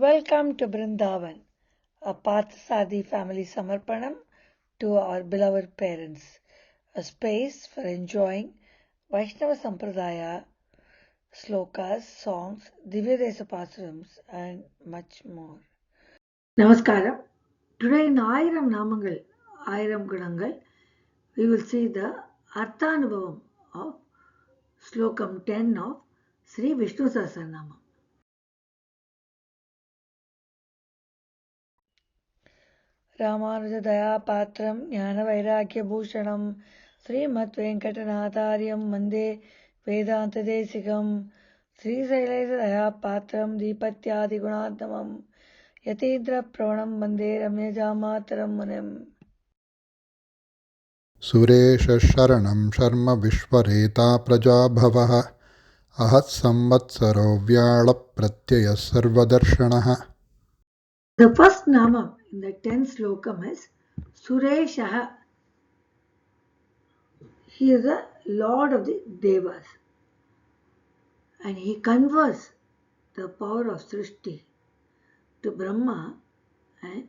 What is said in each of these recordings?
Welcome to Brindavan, a Parthasadi family Samarpanam to our beloved parents, a space for enjoying Vaishnava Sampradaya, Slokas, songs, Divyadesa Pasarams, and much more. Namaskaram. Today in Ayiram Namangal, Ayiram Gunangal, we will see the Arthanubhavam of Slokam 10 of Sri Vishnu Sahasranamam. रामानुजदयापात्रं ज्ञानवैराग्यभूषणं श्रीमद्वेङ्कटनाथार्यं वन्दे वेदान्तदेशिकं श्रीशैलेशदयापात्रं दीपत्यादिगुणात्मकं यतीन्द्रप्रवणं वन्दे रम्यजामातरं मुनिम् सुरेशशरणं शर्म विश्वरेता प्रजाभवः अहत्संवत्सरो व्याळप्रत्ययः सर्वदर्शनः. The first namam in the 10th slokam is Sureshaha. He is the Lord of the Devas and he converts the power of Srishti to Brahma, and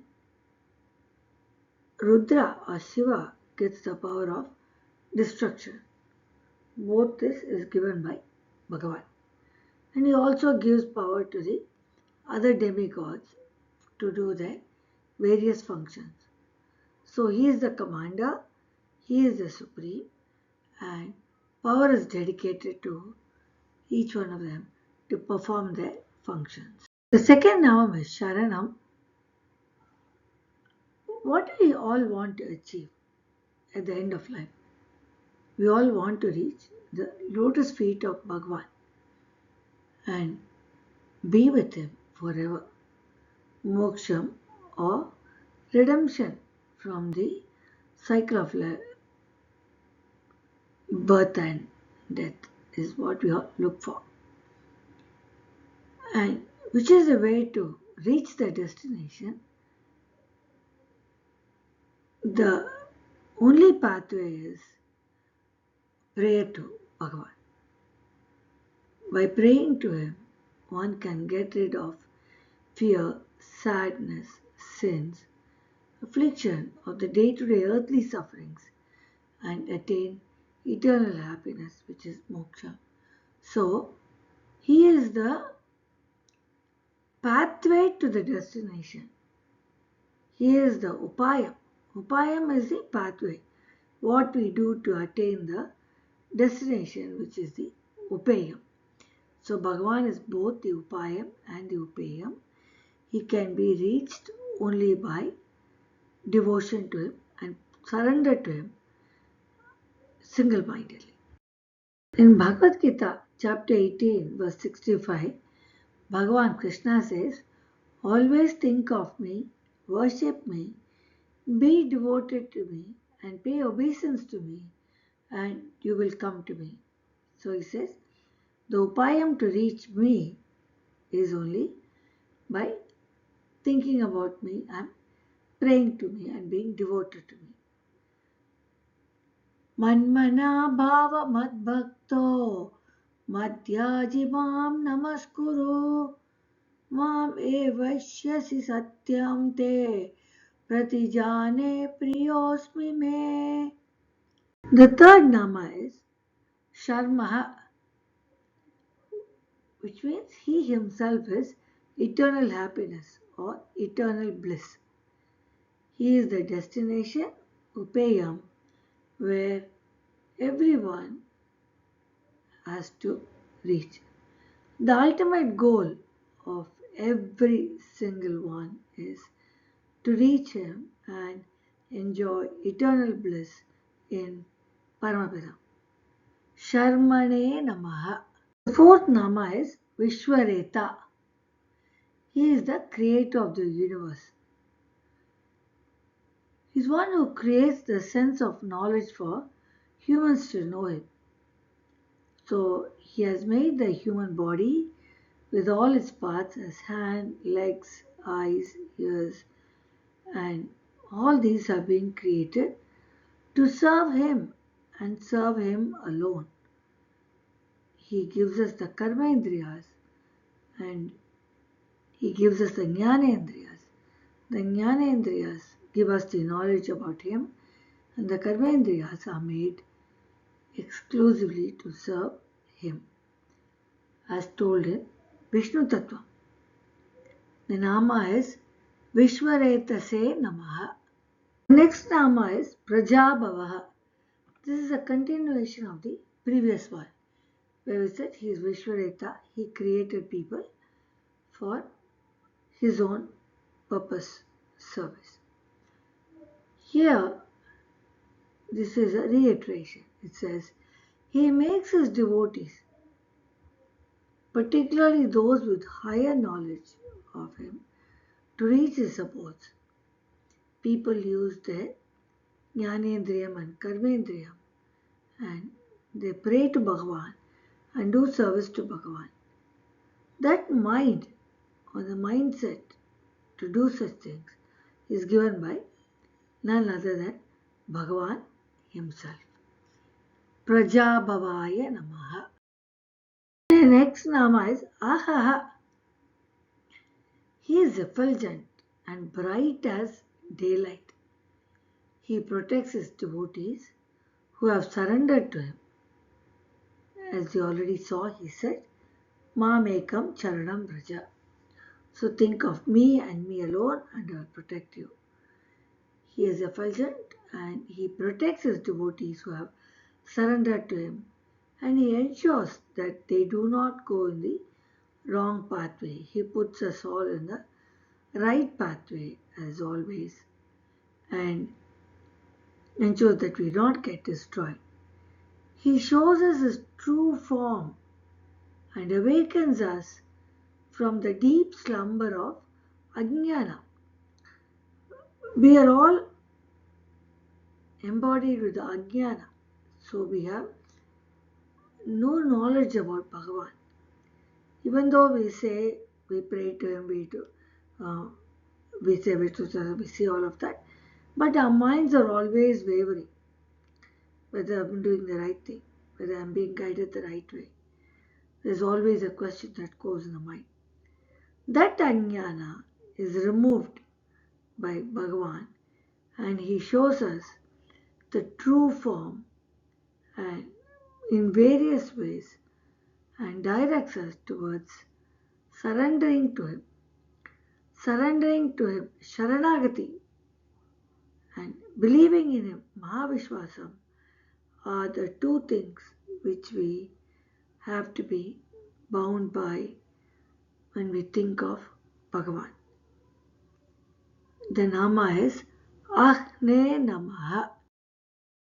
Rudra or Shiva gets the power of destruction. Both this is given by Bhagavan. And he also gives power to the other demigods to do their various functions. So he is the commander, he is the supreme, and power is dedicated to each one of them to perform their functions. The second namam is Sharanam. What do we all want to achieve at the end of life? We all want to reach the lotus feet of Bhagavan and be with him forever. Moksham or redemption from the cycle of birth and death is what we all look for. And which is the way to reach the destination? The only pathway is prayer to Bhagavan. By praying to him, one can get rid of fear, sadness, sins, affliction of the day-to-day earthly sufferings and attain eternal happiness, which is moksha. So, he is the pathway to the destination. He is the upayam. Upayam is the pathway. What we do to attain the destination, which is the upayam. So, Bhagavan is both the upayam and the upayam. He can be reached only by devotion to him and surrender to him single-mindedly. In Bhagavad Gita, chapter 18, verse 65, Bhagavan Krishna says, always think of me, worship me, be devoted to me, and pay obeisance to me, and you will come to me. So he says, the upayam to reach me is only by thinking about me and praying to me and being devoted to me. Manmana bhava madbhakto madhyaji mam namaskuru mam evashyasi satyam te pratijane priyosmi me. The third nama is Sharmaha, which means he himself is eternal happiness or eternal bliss. He is the destination, Upayam, where everyone has to reach. The ultimate goal of every single one is to reach him and enjoy eternal bliss in Paramapadam. Sharmane Namaha. The fourth Nama is Vishwareta. He is the creator of the universe. He is one who creates the sense of knowledge for humans to know him. So he has made the human body with all its parts as hand, legs, eyes, ears, and all these have been created to serve him and serve him alone. He gives us the karma indriyas and He gives us the Jnanendriyas. The Jnanendriyas give us the knowledge about Him, and the Karmendriyas are made exclusively to serve Him, as told in Vishnu Tattva. The Nama is Vishwaretase Namaha. The next Nama is Prajabhavaha. This is a continuation of the previous one, where we said He is Vishwareta, He created people for His own purpose, service. Here, this is a reiteration. It says, He makes His devotees, particularly those with higher knowledge of Him, to reach His abodes. People use their Jnanendriyam and Karmendriyam, and they pray to Bhagavan and do service to Bhagavan. That mind or the mindset to do such things is given by none other than Bhagavan Himself. Prajabhavaya Namaha. The next Nama is Ahaha. He is effulgent and bright as daylight. He protects His devotees who have surrendered to Him. As you already saw, He said, Mamekam Charanam Braja. So think of me and me alone, and I will protect you. He is effulgent and He protects His devotees who have surrendered to Him, and He ensures that they do not go in the wrong pathway. He puts us all in the right pathway as always, and ensures that we don't get destroyed. He shows us His true form and awakens us from the deep slumber of Ajnana. We are all embodied with the Ajnana, so we have no knowledge about Bhagavan. Even though we say we pray to Him, we say Vishnu Sahasranamam, we see all of that, but our minds are always wavering whether I'm doing the right thing, whether I'm being guided the right way. There's always a question that goes in the mind. That Ajnana is removed by Bhagavan, and He shows us the true form and in various ways and directs us towards surrendering to Him. Surrendering to Him, Sharanagati, and believing in Him, Mahavishwasam, are the two things which we have to be bound by when we think of Bhagavan. The Nama is Ahne Namaha.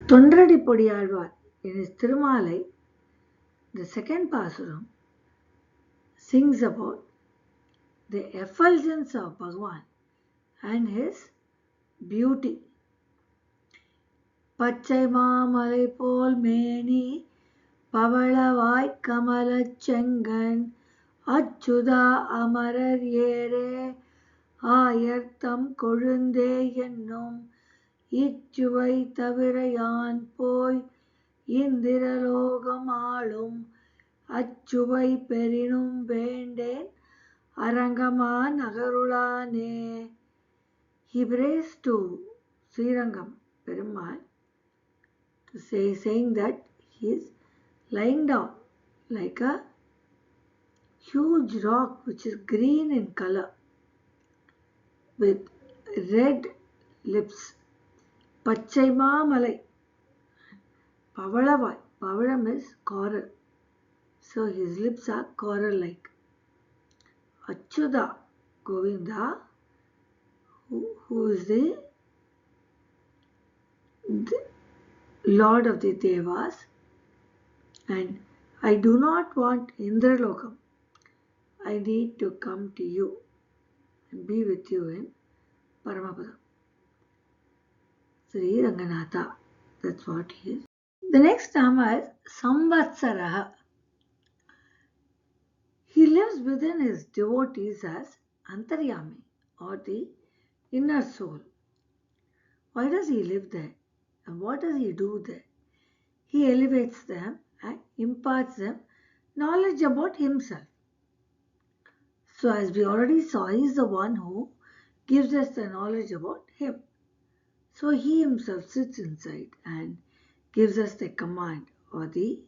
Tondradi Podiyalvar, in his Tirumalai, the second Pasuram, sings about the effulgence of Bhagavan and His beauty. Pachai Mamalai Pol Meni Pavalavaj Kamalach Chengan Acchuda Amarar Yere Ayartham Kolunde Yennum Ichuvai Tavirayan Poi Indiralogam Alum Achuvai Perinum Venden Arangama Nagarulane. He prays to Srirangam Perumal to saying that he is lying down like a huge rock which is green in color with red lips. Pachai Malai. Pavalavai. Pavalam is coral. So his lips are coral like. Achyuda Govinda, who is the Lord of the Devas, and I do not want Indralokam. I need to come to you and be with you in Paramapadam. Sri Ranganatha, that's what he is. The next Nama is Samvatsaraha. He lives within his devotees as Antaryami, or the inner soul. Why does he live there? And what does he do there? He elevates them and imparts them knowledge about himself. So as we already saw, he is the one who gives us the knowledge about him. So he himself sits inside and gives us the command or the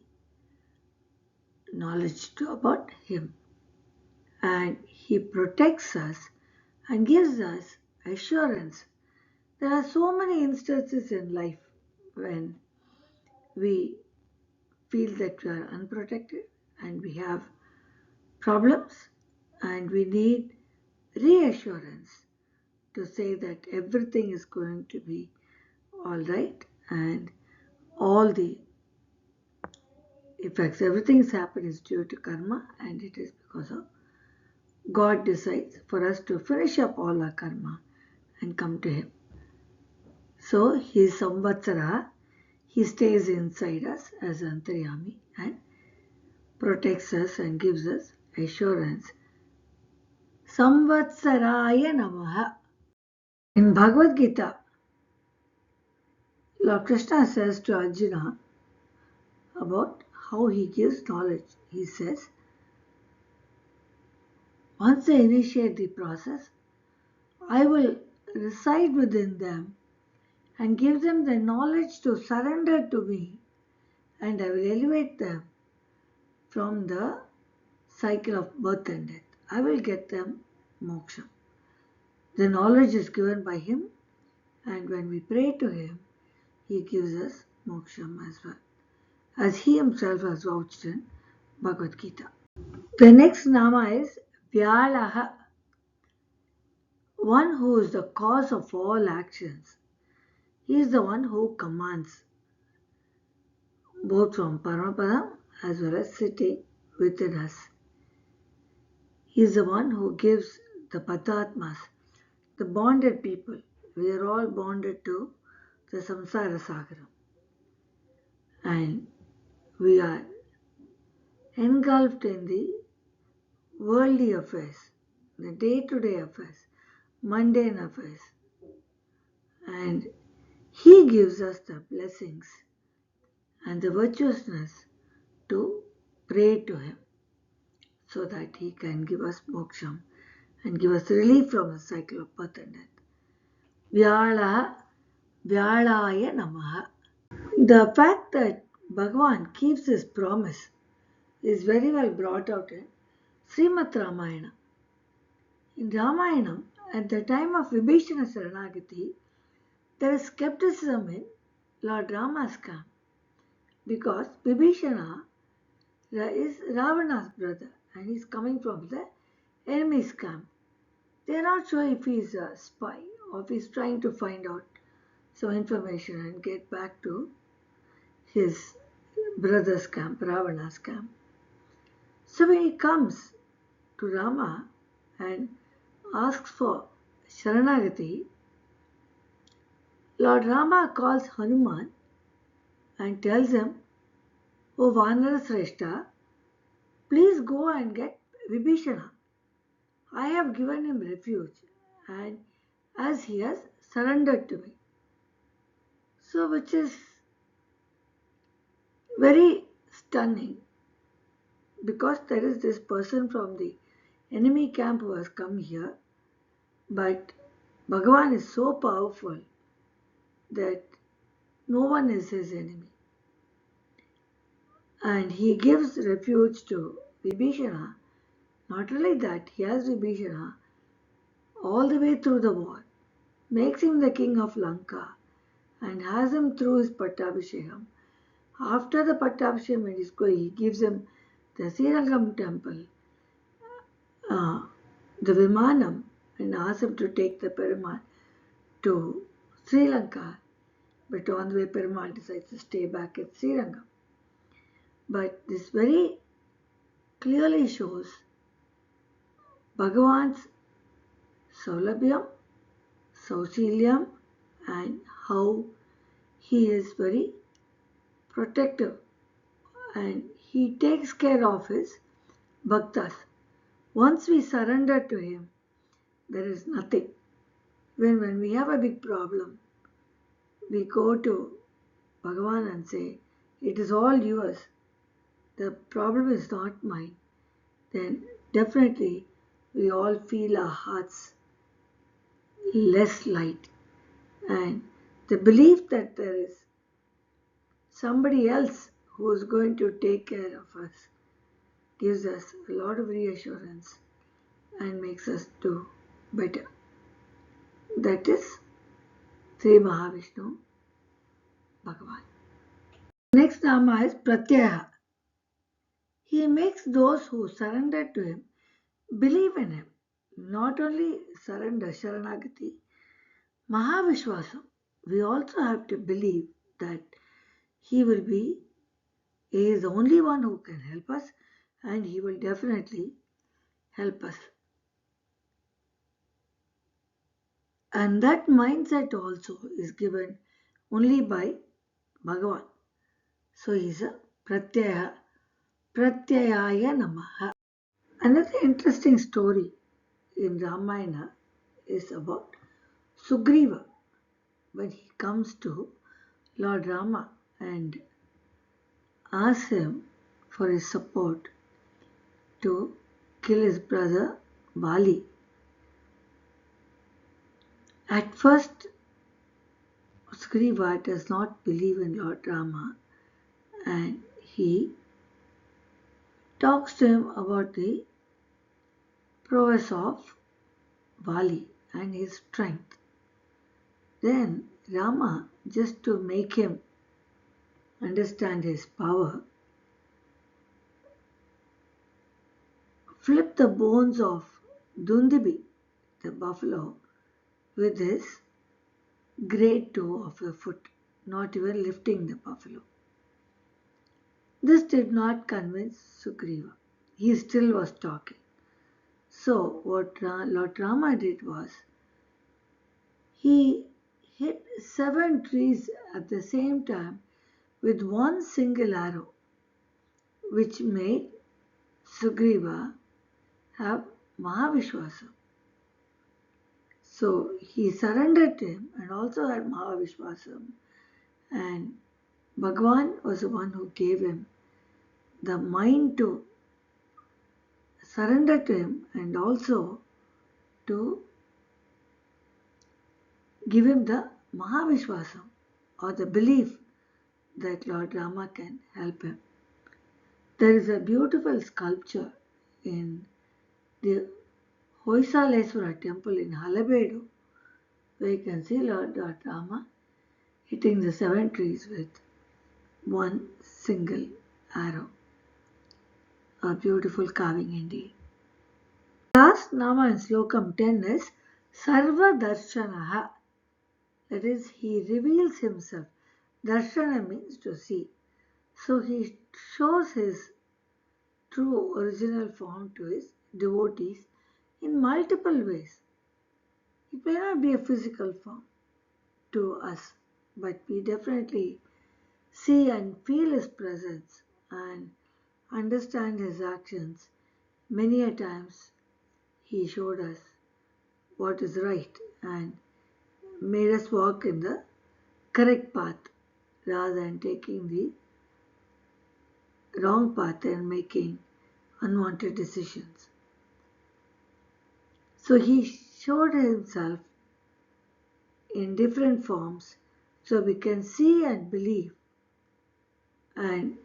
knowledge about him. And he protects us and gives us assurance. There are so many instances in life when we feel that we are unprotected and we have problems and we need reassurance to say that everything is going to be all right and all the effects, everything has happened is due to karma and it is because of God decides for us to finish up all our karma and come to Him. So He is Samvatsara, He stays inside us as Antaryami and protects us and gives us assurance. Samvatsaraya Namaha. In Bhagavad Gita, Lord Krishna says to Arjuna about how he gives knowledge. He says, once they initiate the process, I will reside within them and give them the knowledge to surrender to me, and I will elevate them from the cycle of birth and death. I will get them moksha. The knowledge is given by Him, and when we pray to Him, He gives us moksham as well, as He Himself has vouched in Bhagavad Gita. The next Nama is Vyalaha, one who is the cause of all actions. He is the one who commands, both from Paramapadam as well as sitting within us. He is the one who gives the Patatmas, the bonded people. We are all bonded to the Samsara Sagaram. And we are engulfed in the worldly affairs, the day-to-day affairs, mundane affairs. And He gives us the blessings and the virtuousness to pray to Him so that He can give us moksham and give us relief from the cycle of birth and death. Vyalaya Namaha. The fact that Bhagavan keeps his promise is very well brought out in Srimad Ramayana. In Ramayana, at the time of Vibhishana Saranagati, there is skepticism in Lord Rama's camp because Vibhishana is Ravana's brother and he is coming from the enemy's camp. They are not sure if he is a spy or if he is trying to find out some information and get back to his brother's camp, Ravana's camp. So when he comes to Rama and asks for Sharanagati, Lord Rama calls Hanuman and tells him, O Vanara Sreshta, please go and get Vibhishana. I have given him refuge and as he has surrendered to me. So which is very stunning because there is this person from the enemy camp who has come here, but Bhagavan is so powerful that no one is his enemy. And he gives refuge to Vibhishana. Not only that, he has Vibhishana all the way through the war, makes him the king of Lanka and has him through his Pattabhishekam. After the Pattabhishekam he gives him the Srirangam temple, the Vimanam, and asks him to take the Perumal to Sri Lanka. But on the way, Perumal decides to stay back at Srirangam. But this very clearly shows Bhagavan's Saulabhyam, Sausilyam, and how he is very protective and he takes care of his bhaktas. Once we surrender to him, there is nothing. When we have a big problem, we go to Bhagavan and say, it is all yours. The problem is not mine. Then definitely we all feel our hearts less light, and the belief that there is somebody else who is going to take care of us gives us a lot of reassurance and makes us do better. That is Sri Mahavishnu Bhagavan. Next Nama is Pratyaya. He makes those who surrender to him believe in him. Not only surrender, Sharanagati, Mahavishwasam. We also have to believe that he is the only one who can help us, and he will definitely help us. And that mindset also is given only by Bhagavan. So he is a Pratyaya, Pratyayaya Namaha. Another interesting story in Ramayana is about Sugriva when he comes to Lord Rama and asks him for his support to kill his brother Bali. At first, Sugriva does not believe in Lord Rama, and he talks to him about the prowess of Bali and his strength. Then Rama, just to make him understand his power, flipped the bones of Dundibi, the buffalo, with his great toe of a foot, not even lifting the buffalo. This did not convince Sugriva. He still was talking. So what Lord Rama did was, he hit 7 trees at the same time with one single arrow, which made Sugriva have Mahavishwasa. So he surrendered to him and also had Mahavishwasam, and Bhagavan was the one who gave him the mind to surrender to him and also to give him the Mahavishwasam, or the belief that Lord Rama can help him. There is a beautiful sculpture in the Hoysaleswara temple in Halabedu, where you can see Lord Rama hitting the 7 trees with one single arrow. A beautiful carving indeed. Last Nama in Slokam 10 is Sarva Darshanaha. That is, he reveals himself. Darshana means to see. So he shows his true original form to his devotees in multiple ways. It may not be a physical form to us, but we definitely see and feel his presence and understand his actions. Many a times he showed us what is right and made us walk in the correct path rather than taking the wrong path and making unwanted decisions. So he showed himself in different forms so we can see and believe, and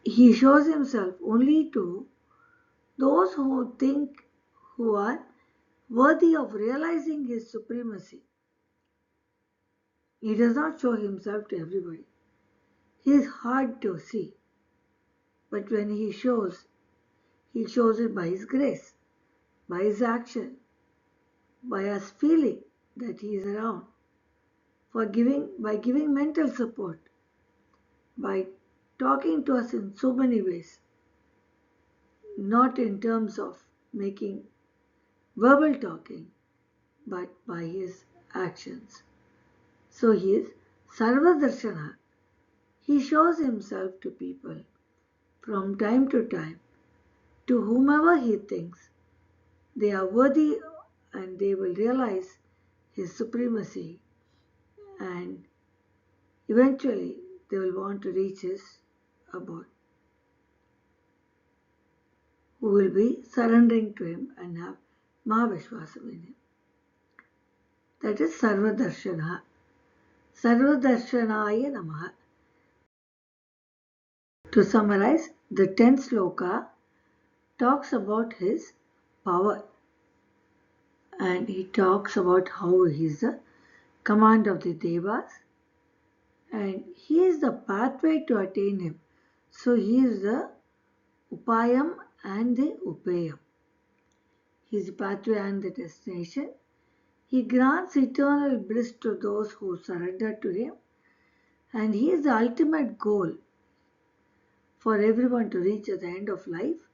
he shows himself only to those who are worthy of realizing his supremacy. He does not show himself to everybody. He is hard to see. But when he shows it by his grace, by his action, by us feeling that he is around, by giving mental support, by talking to us in so many ways, not in terms of making verbal talking, but by his actions. So he is Sarvadarshana. He shows himself to people from time to time, to whomever he thinks they are worthy and they will realize his supremacy, and eventually they will want to reach his abode. who will be surrendering to him and have Mahavishwasam in him. That is Sarvadarshana. Sarvadarshanaaya Namaha. To summarize, the 10th sloka talks about his power, and he talks about how he is the command of the Devas and he is the pathway to attain him. So he is the Upayam and the Upayam. He is the pathway and the destination. He grants eternal bliss to those who surrender to him, and he is the ultimate goal for everyone to reach at the end of life.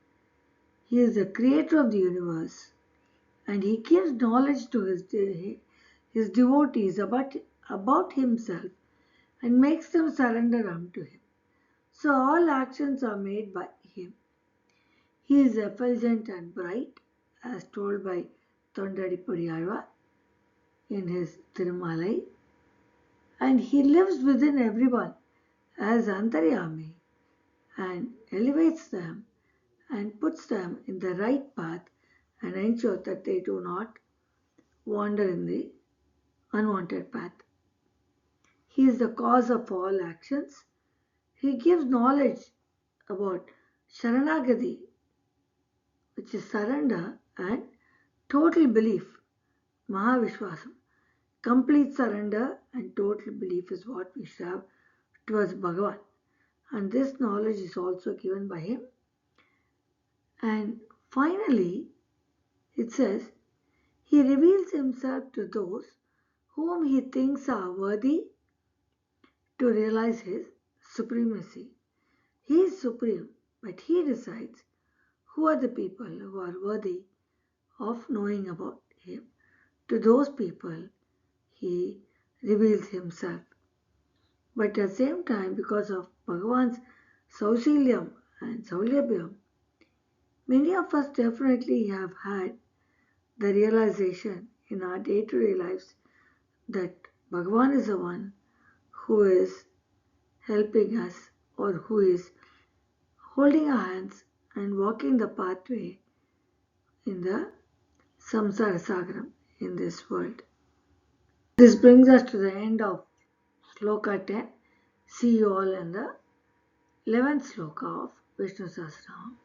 He is the creator of the universe, and he gives knowledge to his devotees about himself and makes them surrender unto him. So all actions are made by him. He is effulgent and bright, as told by Tondadipudiyarva in his Tirumalai, and he lives within everyone as Antaryami and elevates them and puts them in the right path and ensures that they do not wander in the unwanted path. He is the cause of all actions. He gives knowledge about Sharanagati, which is surrender, and total belief, Mahavishwasam. Complete surrender and total belief is what we should have towards Bhagavan. And this knowledge is also given by him. And finally, it says, he reveals himself to those whom he thinks are worthy to realize his supremacy. He is supreme, but he decides who are the people who are worthy of knowing about him. To those people, he reveals himself. But at the same time, because of Bhagavan's Sausilyam and Saulyabhyam, many of us definitely have had the realization in our day-to-day lives that Bhagavan is the one who is helping us or who is holding our hands and walking the pathway in the samsara sagaram in this world. This brings us to the end of Sloka 10. See you all in the 11th Sloka of Vishnu Sahasranamam.